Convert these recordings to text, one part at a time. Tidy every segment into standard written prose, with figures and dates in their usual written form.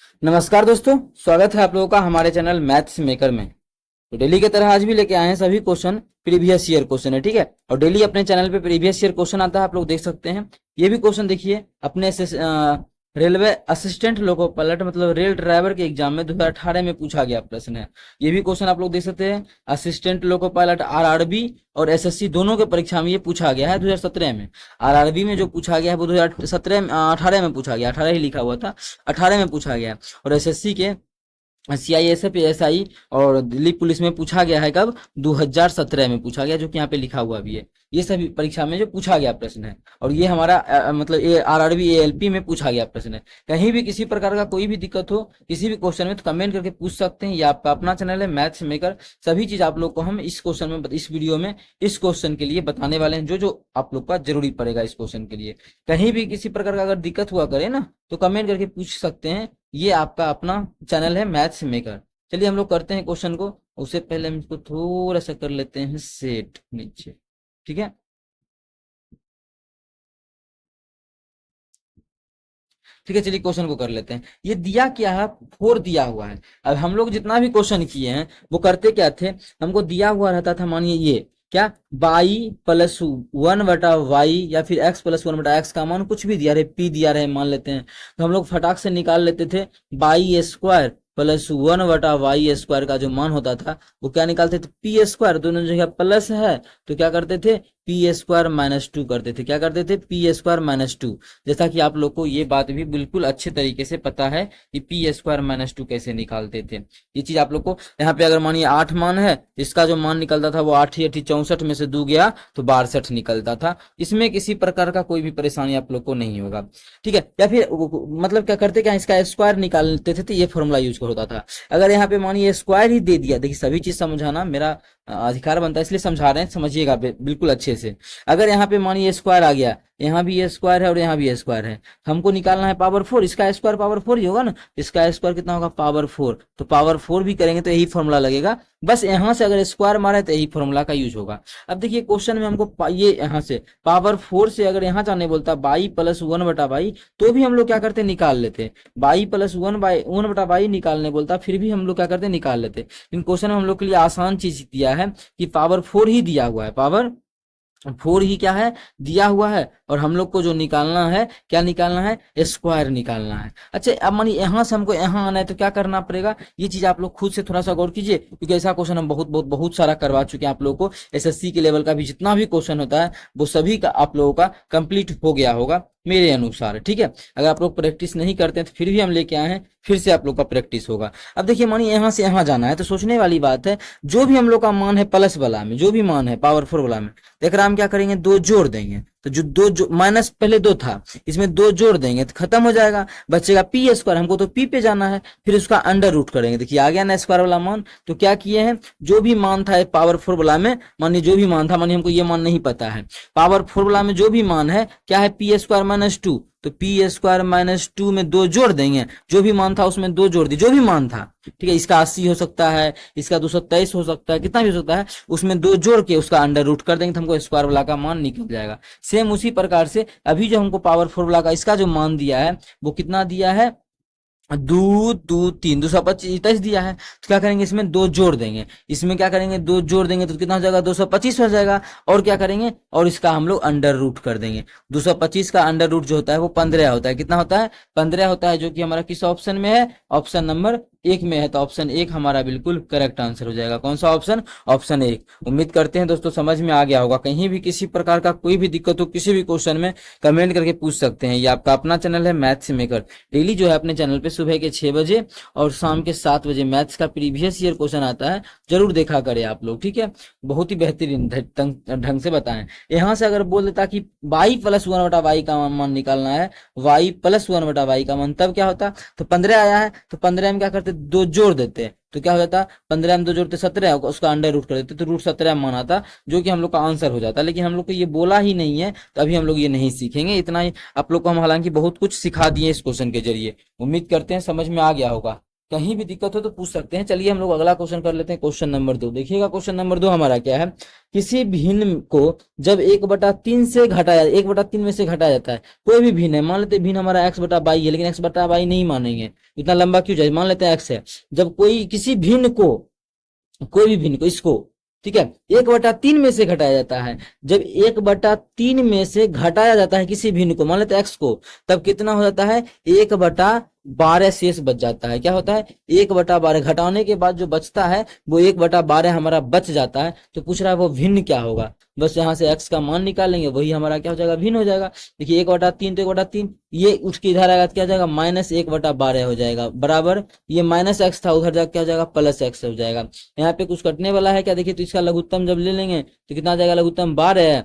नमस्कार दोस्तों, स्वागत है आप लोगों का हमारे चैनल मैथ्स मेकर में। तो डेली की तरह आज भी लेके आए हैं सभी क्वेश्चन, प्रीवियस ईयर क्वेश्चन है, ठीक है। और डेली अपने चैनल पे प्रीवियस ईयर क्वेश्चन आता है, आप लोग देख सकते हैं। ये भी क्वेश्चन देखिए, अपने रेलवे असिस्टेंट लोको पायलट मतलब रेल ड्राइवर के एग्जाम में 2018 में पूछा गया प्रश्न है। ये भी क्वेश्चन आप लोग देख सकते हैं। असिस्टेंट लोको पायलट आरआरबी और एसएससी दोनों के परीक्षा में ये पूछा गया है 2017 में। आरआरबी में जो पूछा गया है वो 2017 18 में पूछा गया, 18 ही लिखा हुआ था, 18 में पूछा गया। और एसएससी के सीआईएसएफ एएसआई और दिल्ली पुलिस में पूछा गया है कब, 2017 में पूछा गया, जो कि यहाँ पे लिखा हुआ भी है। ये सभी परीक्षा में जो पूछा गया प्रश्न है। और ये हमारा मतलब ये आरआरबी एएलपी में पूछा गया प्रश्न है। कहीं भी किसी प्रकार का कोई भी दिक्कत हो किसी भी क्वेश्चन में तो कमेंट करके पूछ सकते हैं। ये आपका अपना चैनल है मैथ्स मेकर। सभी चीज आप लोग को हम इस क्वेश्चन में, इस वीडियो में इस क्वेश्चन के लिए बताने वाले हैं, जो जो आप लोग का जरूरी पड़ेगा इस क्वेश्चन के लिए। कहीं भी किसी प्रकार का अगर दिक्कत हुआ करे ना तो कमेंट करके पूछ सकते हैं। ये आपका अपना चैनल है मैथ्स मेकर। चलिए हम लोग करते हैं क्वेश्चन को। उससे पहले हम इसको थोड़ा सा कर लेते हैं सेट नीचे, ठीक है। ठीक है, चलिए क्वेश्चन को कर लेते हैं। ये दिया क्या है, 4 दिया हुआ है। अब हम लोग जितना भी क्वेश्चन किए हैं वो करते क्या थे, हमको दिया हुआ रहता था, मानिए ये क्या, बाई प्लस 1/y या फिर x प्लस 1/x का मान कुछ भी दिया रहे, p दिया रहे मान लेते हैं, तो हम लोग फटाक से निकाल लेते थे। By square plus 1/y square का जो मान होता था वो क्या निकालते थे, पी स्क्वायर। दोनों जगह प्लस है तो क्या करते थे, पी स्क्वायर माइनस 2 करते थे। क्या करते थे, पी स्क्वायर माइनस 2। जैसा कि आप लोग को ये बात भी बिल्कुल अच्छे तरीके से पता है कि पी स्क्वायर माइनस 2 कैसे निकालते थे। ये चीज आप लोग को यहाँ पे अगर मानिए 8 मान है, इसका जो मान निकलता था वो 8 8 64 में से 2 गया तो 62 निकलता था। इसमें किसी प्रकार का कोई भी परेशानी आप लोग को नहीं होगा, ठीक है। या फिर मतलब क्या करते, क्या इसका स्क्वायर निकालते थे तो ये फॉर्मूला यूज होता था। अगर यहाँ पे मानिए स्क्वायर ही दे दिया, देखिए सभी चीज समझाना मेरा अधिकार बनता है, इसलिए समझा रहे हैं, समझिएगा बिल्कुल अच्छे से। अगर यहाँ पे मानिए स्क्वायर आ गया, यहाँ भी ये स्क्वायर है और यहाँ भी ये स्क्वायर है, हमको निकालना है पावर 4। इसका स्क्वायर पावर 4 ही होगा ना, इसका स्क्वायर कितना होगा, पावर 4। तो पावर 4 भी करेंगे तो यही फॉर्मूला लगेगा। बस यहाँ से अगर स्क्वायर मारे तो यही फॉर्मूला का यूज होगा। अब देखिए क्वेश्चन में हमको ये यहाँ से पावर 4 से अगर यहाँ जाने बोलता बाई प्लस 1/y, तो भी हम लोग क्या करते, निकाल लेते। बाई प्लस 1/y निकालने बोलता, फिर भी हम लोग क्या करते, निकाल लेते। इन क्वेश्चन में हम लोग के लिए आसान चीज दिया है कि पावर 4 ही दिया हुआ है, पावर 4 ही क्या है, दिया हुआ है। और हम लोग को जो निकालना है, क्या निकालना है, स्क्वायर निकालना है। अच्छा, अब मानिए यहाँ से हमको यहाँ आना है तो क्या करना पड़ेगा, ये चीज आप लोग खुद से थोड़ा सा गौर कीजिए, क्योंकि ऐसा क्वेश्चन हम बहुत सारा करवा चुके हैं आप लोगों को। एसएससी के लेवल का भी जितना भी क्वेश्चन होता है वो सभी का आप लोगों का कंप्लीट हो गया होगा मेरे अनुसार, ठीक है। अगर आप लोग प्रैक्टिस नहीं करते हैं तो फिर भी हम लेके आए हैं, फिर से आप लोग का प्रैक्टिस होगा। अब देखिए मानिए यहाँ से यहाँ जाना है तो सोचने वाली बात है, जो भी हम लोग का मान है प्लस वाला में, जो भी मान है पावर 4 वाला में, देख रहे हम क्या करेंगे, 2 जोड़ देंगे। तो जो माइनस पहले 2 था, इसमें 2 जोड़ देंगे तो खत्म हो जाएगा, बचेगा पी स्क्वायर। हमको तो पी पे जाना है, फिर उसका अंडर रूट करेंगे। देखिए आ गया ना स्क्वायर वाला मान। तो क्या किए हैं, जो भी मान था पावर 4 वाला में, मानिए जो भी मान था, मानिए हमको ये मान नहीं पता है, पावर 4 वाला में जो भी मान है क्या है, पी स्क्वायर माइनस 2। तो पी स्क्वायर माइनस 2 में 2 जोड़ देंगे, जो भी मान था उसमें 2 जोड़ दी, जो भी मान था, ठीक है। इसका 80 हो सकता है, इसका 223 हो सकता है, कितना भी हो सकता है, उसमें 2 जोड़ के उसका अंडर रूट कर देंगे तो हमको स्क्वायर वाला का मान निकल जाएगा। सेम उसी प्रकार से अभी जो हमको पावर 4 वाला का इसका जो मान दिया है वो कितना दिया है, 2 2 3 225 दिया है। तो क्या करेंगे, इसमें 2 जोड़ देंगे, इसमें क्या करेंगे, 2 जोड़ देंगे तो कितना हो जाएगा, 225 हो जाएगा। और क्या करेंगे, और इसका हम लोग अंडर रूट कर देंगे। 225 का अंडर रूट जो होता है वो 15 होता है। कितना होता है, 15 होता है, जो कि हमारा किस ऑप्शन में है, ऑप्शन नंबर 1 में है। तो ऑप्शन 1 हमारा बिल्कुल करेक्ट आंसर हो जाएगा। कौन सा ऑप्शन, ऑप्शन 1। उम्मीद करते हैं दोस्तों समझ में आ गया होगा। कहीं भी किसी प्रकार का कोई भी दिक्कत हो किसी भी क्वेश्चन में कमेंट करके पूछ सकते हैं। ये आपका अपना चैनल है मैथ्स मेकर। डेली जो है अपने चैनल पे सुबह के 6 बजे और शाम के 7 बजे मैथ्स का प्रीवियस ईयर क्वेश्चन आता है, जरूर देखा करें आप लोग, ठीक है। बहुत ही बेहतरीन ढंग से बताएं। यहाँ से अगर बोल देता कि y प्लस 1/y का मान निकालना है, y प्लस 1/y का मान, तब क्या होता, तो 15 आया है तो 15 में क्या करते, 2 जोड़ देते, तो क्या हो जाता, 15 में 2 जोड़ते 17, उसका अंडर रूट कर देते तो रूट 17 मान आता, जो कि हम लोग का आंसर हो जाता। लेकिन हम लोग को ये बोला ही नहीं है तो अभी हम लोग ये नहीं सीखेंगे। इतना ही आप लोग को हम हालांकि बहुत कुछ सिखा दिए इस क्वेश्चन के जरिए। उम्मीद करते हैं समझ में आ गया होगा। कहीं भी दिक्कत हो तो पूछ सकते हैं। चलिए हम लोग अगला क्वेश्चन कर लेते हैं, क्वेश्चन नंबर 2। देखिएगा क्वेश्चन नंबर 2 हमारा क्या है। किसी भिन्न को जब 1/3 से घटाया, 1/3 में से घटाया जाता है, कोई भी भिन्न है, मान लेते हैं भिन्न हमारा x/22 है, लेकिन x/22 नहीं मानेंगे, इतना लंबा क्यों जाए, मान लेते हैं x है। जब कोई किसी भिन्न को, कोई भी भिन्न को, इसको, ठीक है, 1/3 में से घटाया जाता है, जब 1/3 में से घटाया जाता है किसी भिन्न को, मान लेते हैं x को, तब कितना हो जाता है, 1/12 शेष बच जाता है। क्या होता है, 1/12 घटाने के बाद जो बचता है वो 1/12 हमारा बच जाता है। तो पूछ रहा है वो भिन्न क्या होगा, बस यहाँ से x का मान निकालेंगे, वही हमारा क्या हो जाएगा, भिन्न हो जाएगा। देखिए 1/3 तो 1/3, ये उठ के इधर आएगा तो क्या हो जाएगा, -1/12 हो जाएगा, बराबर ये -x था, उधर जाकर क्या हो जाएगा, +x हो जाएगा। यहाँ पे कुछ कटने वाला है क्या, देखिए, तो इसका लघुत्तम जब ले लेंगे तो कितना आ जाएगा, लघुत्तम 12,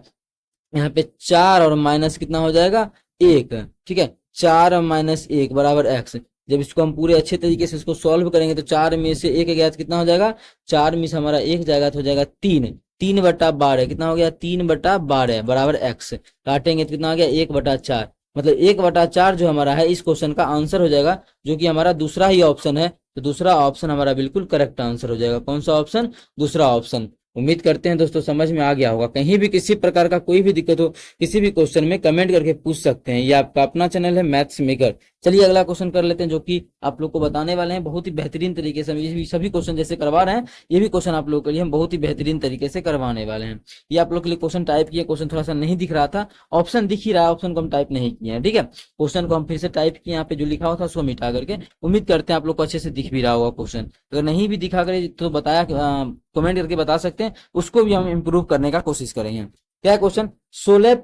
यहाँ पे 4 और माइनस कितना हो जाएगा, 1, ठीक है, 4 और -1 बराबर x। जब इसको हम पूरे अच्छे तरीके से इसको सॉल्व करेंगे तो 4 में से 1 गया तो कितना हो जाएगा, 4 में से हमारा 1 जाएगा तो हो जाएगा 3, 3/12 कितना हो गया, 3/12 बराबर x। काटेंगे तो कितना हो गया, 1/4, मतलब 1/4 जो हमारा है इस क्वेश्चन का आंसर हो जाएगा, जो कि हमारा दूसरा ही ऑप्शन है। तो दूसरा ऑप्शन हमारा बिल्कुल करेक्ट आंसर हो जाएगा। कौन सा ऑप्शन, दूसरा ऑप्शन। उम्मीद करते हैं दोस्तों समझ में आ गया होगा। कहीं भी किसी प्रकार का कोई भी दिक्कत हो किसी भी क्वेश्चन में कमेंट करके पूछ सकते हैं। ये आपका अपना चैनल है मैथ्स मेकर। चलिए अगला क्वेश्चन कर लेते हैं, जो कि आप लोग को बताने वाले हैं बहुत ही बेहतरीन तरीके से। ये सभी क्वेश्चन जैसे करवा रहे हैं, ये भी क्वेश्चन आप लोगों के लिए हम बहुत ही बेहतरीन तरीके से करवाने वाले हैं। ये आप लोग के लिए क्वेश्चन टाइप किए, क्वेश्चन थोड़ा सा नहीं दिख रहा था, ऑप्शन दिख ही रहा है, ऑप्शन को हम टाइप नहीं किए हैं, ठीक है। क्वेश्चन को हम फिर से टाइप किए, यहाँ पे जो लिखा हुआ था उसको मिटा करके। उम्मीद करते हैं आप लोग को अच्छे से दिख भी रहा होगा क्वेश्चन। अगर नहीं भी दिखा करे तो बताया, कमेंट करके बता सकते हैं, उसको भी हम इम्प्रूव करने का कोशिश करेंगे। क्या है क्वेश्चन, 16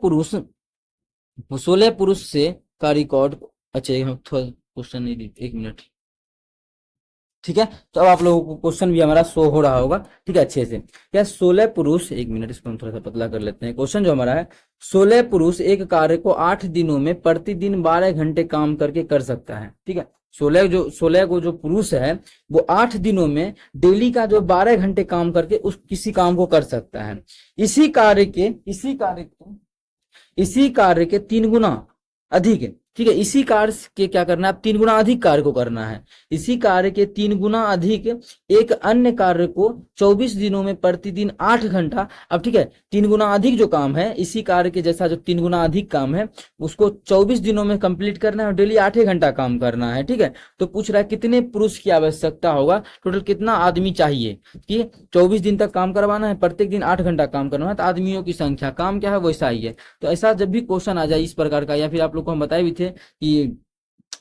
पुरुष से का रिकॉर्ड, अच्छा थोड़ा क्वेश्चन नहीं, 1 मिनट, ठीक है। तो अब आप लोगों को क्वेश्चन भी हमारा शो हो रहा होगा, ठीक है, अच्छे से। क्या 16 पुरुष, 1 मिनट, इसको हम थोड़ा सा पतला कर लेते हैं। क्वेश्चन जो हमारा है, 16 पुरुष एक कार्य को 8 दिनों में प्रतिदिन 12 घंटे काम करके कर सकता है, ठीक है। 16 को जो पुरुष है वो 8 दिनों में डेली का जो 12 घंटे काम करके उस किसी काम को कर सकता है। इसी कार्य के 3 गुना अधिक है, ठीक है। इसी कार्य के क्या करना है, 3 गुना अधिक कार्य को करना है। इसी कार्य के 3 गुना अधिक एक अन्य कार्य को 24 दिनों में प्रतिदिन 8 घंटा, अब ठीक है, 3 गुना अधिक जो काम है, इसी कार्य के जैसा जो 3 गुना अधिक काम है उसको 24 दिनों में कंप्लीट करना है और डेली 8 घंटा काम करना है, ठीक है। तो पूछ रहा है कितने पुरुष की आवश्यकता होगा, टोटल कितना आदमी चाहिए कि 24 दिन तक काम करवाना है, प्रत्येक दिन 8 घंटा काम करना है, तो आदमियों की संख्या, काम क्या है वैसा ही है। तो ऐसा जब भी क्वेश्चन आ जाए इस प्रकार का, या फिर आप लोग को हम बताए भी थे कि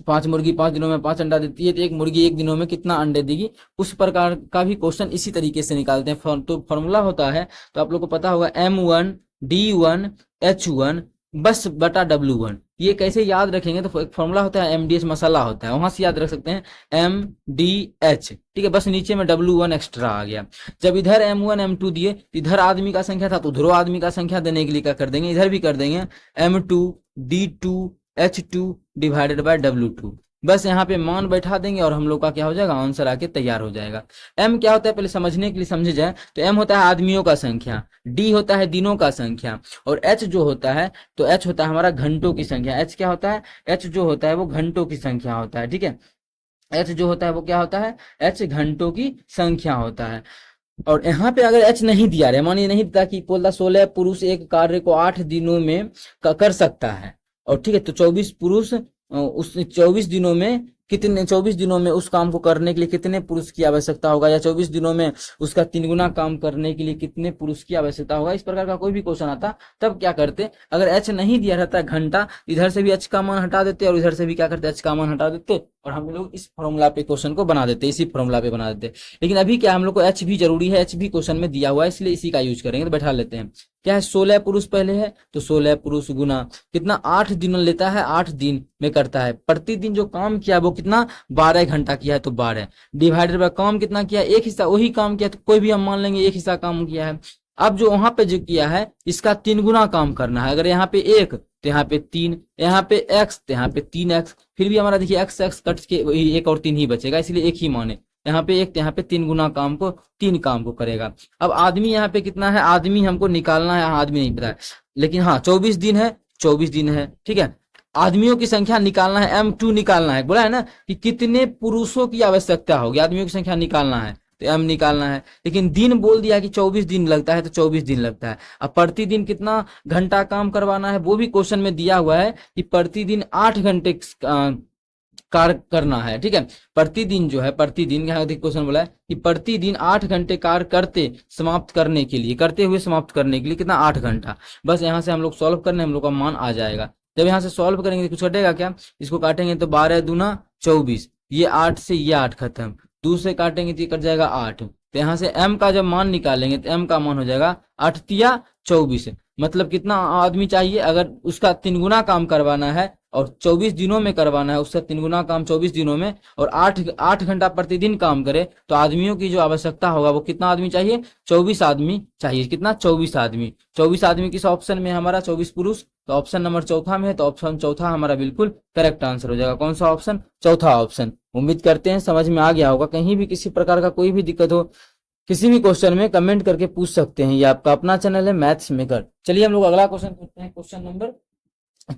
5 मुर्गी 5 दिनों में 5 अंडा देती है, तो 1 मुर्गी 1 दिनों में कितना अंडे देगी, उस प्रकार का भी क्वेश्चन इसी तरीके से निकालते हैं। तो फॉर्मूला होता है, तो आप लोग को पता होगा, M1 D1 H1 बस बटा W1। ये कैसे याद रखेंगे, तो एक फॉर्मूला होता है MDH मसाला होता है, वहां से याद रख सकते हैं MDH, ठीक है, बस नीचे में W1 एक्स्ट्रा आ गया। जब इधर M1 M2 दिए, इधर आदमी का संख्या था तो उधर आदमी का संख्या देने के लिए क्या कर देंगे, इधर भी कर देंगे M2 D2 H2 divided by W2। बस यहाँ पे मान बैठा देंगे और हम लोग का क्या हो जाएगा, आंसर आके तैयार हो जाएगा। M क्या होता है पहले समझने के लिए समझे जाए, तो M होता है आदमियों का संख्या, D होता है दिनों का संख्या, और H जो होता है, तो H होता है हमारा घंटों की संख्या। H क्या होता है, H जो होता है वो घंटों की संख्या होता है, ठीक है। H जो होता है वो क्या होता है, H घंटों की संख्या होता है। और यहाँ पे अगर H नहीं दिया रहे, मानिए नहीं दिया कि बोलता 16 पुरुष एक कार्य को 8 दिनों में कर सकता है, और ठीक है, तो 24 पुरुष उस 24 दिनों में कितने, 24 दिनों में उस काम को करने के लिए कितने पुरुष की आवश्यकता होगा, या 24 दिनों में उसका 3 गुना काम करने के लिए कितने पुरुष की आवश्यकता होगा। इस प्रकार का कोई भी क्वेश्चन आता तब क्या करते, अगर H नहीं दिया रहता घंटा, इधर से भी H का मान हटा देते और इधर से भी क्या करते, H का मान हटा देते, और हम लोग इस फॉर्मूला पे क्वेश्चन को बना देते, इसी फॉर्मूला पे बना देते। लेकिन अभी क्या हम लोग को H भी जरूरी है, H भी क्वेश्चन में दिया हुआ है, इसलिए इसी का यूज करेंगे। तो बैठा लेते हैं, क्या है, 16 पुरुष पहले है, तो 16 पुरुष गुना कितना, 8 दिन लेता है, 8 दिन में करता है, प्रतिदिन जो काम किया वो कितना, 12 घंटा किया है, तो 12 डिवाइडेड बाय काम कितना किया, एक हिस्सा वही काम किया, तो कोई भी हम मान लेंगे एक हिस्सा काम किया है। अब जो वहां पे जो किया है इसका 3 गुना काम करना है। अगर यहाँ पे 1 तो यहाँ पे 3, यहाँ पे x तो यहाँ पे 3x, फिर भी हमारा देखिए x कट के वही 1 और 3 ही बचेगा, इसलिए एक ही माने, यहाँ पे 1 तो यहाँ पे 3 गुना काम को 3 काम को करेगा। अब आदमी यहाँ पे कितना है, आदमी हमको निकालना है, आदमी नहीं पता है, लेकिन हाँ 24 दिन है, 24 दिन है, ठीक है। आदमियों की संख्या निकालना है, M2 निकालना है, बोला है ना कि कितने पुरुषों की आवश्यकता होगी, आदमियों की संख्या निकालना है तो M निकालना है। लेकिन दिन बोल दिया कि 24 दिन लगता है तो 24 दिन लगता है। अब प्रतिदिन कितना घंटा काम करवाना है वो भी क्वेश्चन में दिया हुआ है कि प्रतिदिन 8 घंटे कार्य करना है, ठीक है। प्रतिदिन जो है, प्रतिदिन यहाँ क्वेश्चन बोला है कि प्रतिदिन 8 घंटे कार्य करते समाप्त करने के लिए, करते हुए समाप्त करने के लिए कितना 8 घंटा। बस यहाँ से हम लोग सॉल्व करने, हम लोग का मान आ जाएगा। जब यहाँ से सॉल्व करेंगे तो कुछ कटेगा क्या, इसको काटेंगे तो 12 दूना 24, ये 8 से ये 8 खत्म, 2 से काटेंगे तो ये कट जाएगा 8। तो यहाँ से m का जब मान निकालेंगे तो m का मान हो जाएगा 8 तिया 24। मतलब कितना आदमी चाहिए, अगर उसका 3 गुना काम करवाना है और 24 दिनों में करवाना है, उससे 3 गुना काम 24 दिनों में, और 8 घंटा प्रतिदिन काम करे तो आदमियों की जो आवश्यकता होगा वो कितना आदमी चाहिए, 24 आदमी चाहिए। कितना, 24 आदमी। 24 आदमी किस ऑप्शन में हमारा, 24 पुरुष, तो ऑप्शन नंबर चौथा में है, तो ऑप्शन चौथा हमारा बिल्कुल करेक्ट आंसर हो जाएगा। कौन सा ऑप्शन, चौथा ऑप्शन। उम्मीद करते हैं समझ में आ गया होगा। कहीं भी किसी प्रकार का कोई भी दिक्कत हो किसी भी क्वेश्चन में कमेंट करके पूछ सकते हैं। ये आपका अपना चैनल है मैथ्स मेकर। चलिए हम लोग अगला क्वेश्चन करते हैं, क्वेश्चन नंबर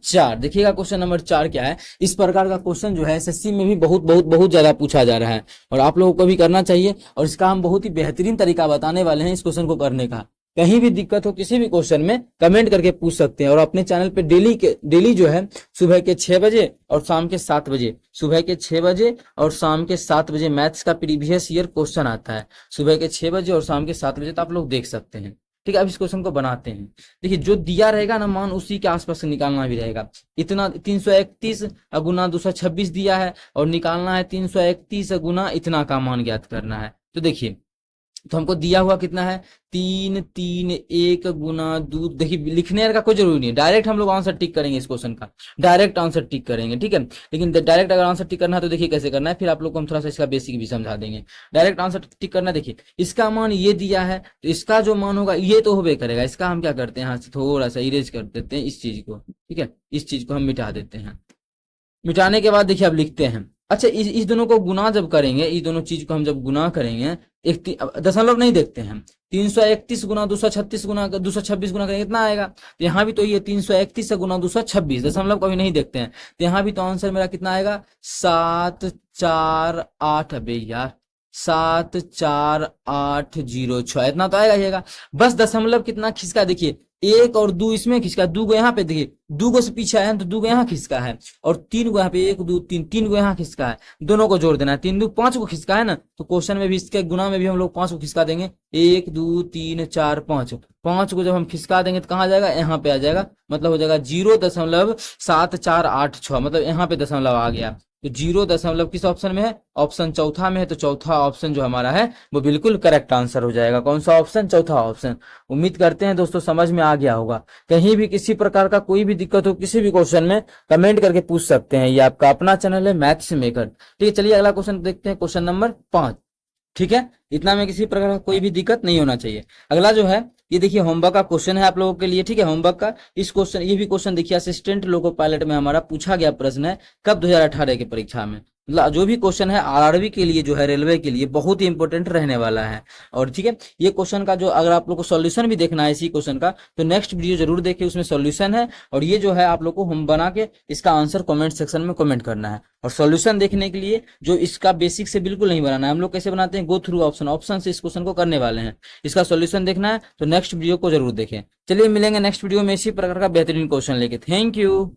4। देखिएगा क्वेश्चन नंबर 4 क्या है। इस प्रकार का क्वेश्चन जो है एसएससी में भी बहुत ज्यादा पूछा जा रहा है और आप लोगों को भी करना चाहिए, और इसका हम बहुत ही बेहतरीन तरीका बताने वाले हैं इस क्वेश्चन को करने का। कहीं भी दिक्कत हो किसी भी क्वेश्चन में कमेंट करके पूछ सकते हैं। और अपने चैनल पे डेली जो है सुबह के 6 बजे और शाम के 7 बजे, सुबह के 6 बजे और शाम के 7 बजे मैथ्स का प्रीवियस ईयर क्वेश्चन आता है, सुबह के 6 बजे और शाम के 7 बजे, तो आप लोग देख सकते हैं। ठीक है, अब इस क्वेश्चन को बनाते हैं। देखिए जो दिया रहेगा ना मान, उसी के आसपास से निकालना भी रहेगा। इतना 331 गुना 226 दिया है और निकालना है 331 गुना इतना का मान ज्ञात करना है। तो देखिए, तो हमको दिया हुआ कितना है, 331 गुना 2। देखिए लिखने का कोई जरूरी नहीं है, डायरेक्ट हम लोग आंसर टिक करेंगे इस क्वेश्चन का, डायरेक्ट आंसर टिक करेंगे, ठीक है। लेकिन डायरेक्ट अगर आंसर टिक करना है तो देखिए कैसे करना है, फिर आप लोग को हम थोड़ा सा इसका बेसिक भी समझा देंगे। डायरेक्ट आंसर टिक करना, देखिए इसका मान ये दिया है तो इसका जो मान होगा ये तो होबे करेगा। इसका हम क्या करते हैं, यहाँ से थोड़ा सा इरेज कर देते हैं इस चीज को, ठीक है, इस चीज को हम मिटा देते हैं। मिटाने के बाद देखिए अब लिखते हैं। अच्छा इस दोनों को गुना जब करेंगे, इस दोनों चीज को हम जब गुना करेंगे, दशमलव नहीं देखते हैं, 331 गुना 236 गुना 226 गुना करेंगे कितना आएगा। तो यहाँ भी तो ये 331 गुना 226, दशमलव कभी नहीं देखते हैं, तो यहाँ भी तो आंसर मेरा कितना आएगा, 748। अबे यार 74806, इतना तो आएगा। बस दशमलव कितना खिसका, देखिए 1 और 2 इसमें खिसका, 2 को यहाँ पे, देखिए 2 को से पीछे है तो 2 को यहाँ खिसका है, और 3 को यहाँ पे 1 2 3 3 को यहाँ खिसका है, दोनों को जोड़ देना है। 3 2 5 को खिसका है ना, तो क्वेश्चन में भी इसके गुना में भी हम लोग 5 को खिसका देंगे। 1 2 3 4 5, 5 को जब हम खिसका देंगे तो कहाँ जाएगा, यहाँ पे आ जाएगा, मतलब हो जाएगा 0.7486, मतलब यहाँ पे दशमलव आ गया। तो 0 किस ऑप्शन में है, ऑप्शन चौथा में है, तो चौथा ऑप्शन जो हमारा है वो बिल्कुल करेक्ट आंसर हो जाएगा। कौन सा ऑप्शन, चौथा ऑप्शन। उम्मीद करते हैं दोस्तों समझ में आ गया होगा। कहीं भी किसी प्रकार का कोई भी दिक्कत हो किसी भी क्वेश्चन में कमेंट करके पूछ सकते हैं। ये आपका अपना चैनल है मैथ्स मेकर। ठीक है, चलिए अगला क्वेश्चन देखते हैं, क्वेश्चन नंबर 5। ठीक है, इतना में किसी प्रकार का कोई भी दिक्कत नहीं होना चाहिए। अगला जो है ये देखिए होमवर्क का क्वेश्चन है आप लोगों के लिए। ठीक है, होमवर्क का इस क्वेश्चन, ये भी क्वेश्चन देखिए असिस्टेंट लोको पायलट में हमारा पूछा गया प्रश्न है, कब 2018 की परीक्षा में। मतलब जो भी क्वेश्चन है आरआरबी के लिए जो है, रेलवे के लिए बहुत ही इंपॉर्टेंट रहने वाला है। और ठीक है, ये क्वेश्चन का जो अगर आप लोग को सॉल्यूशन भी देखना है इसी क्वेश्चन का, तो नेक्स्ट वीडियो जरूर देखिए, उसमें सॉल्यूशन है। और ये जो है आप लोग को हम बना के इसका आंसर कमेंट सेक्शन में कमेंट करना है। और सॉल्यूशन देखने के लिए जो इसका बेसिक से बिल्कुल नहीं बनाना है, हम लोग कैसे बनाते हैं, गो थ्रू ऑप्शन से इस क्वेश्चन को करने वाले हैं। इसका सॉल्यूशन देखना है तो नेक्स्ट वीडियो को जरूर देखें। चलिए मिलेंगे नेक्स्ट वीडियो में इसी प्रकार का बेहतरीन क्वेश्चन लेके। Thank you.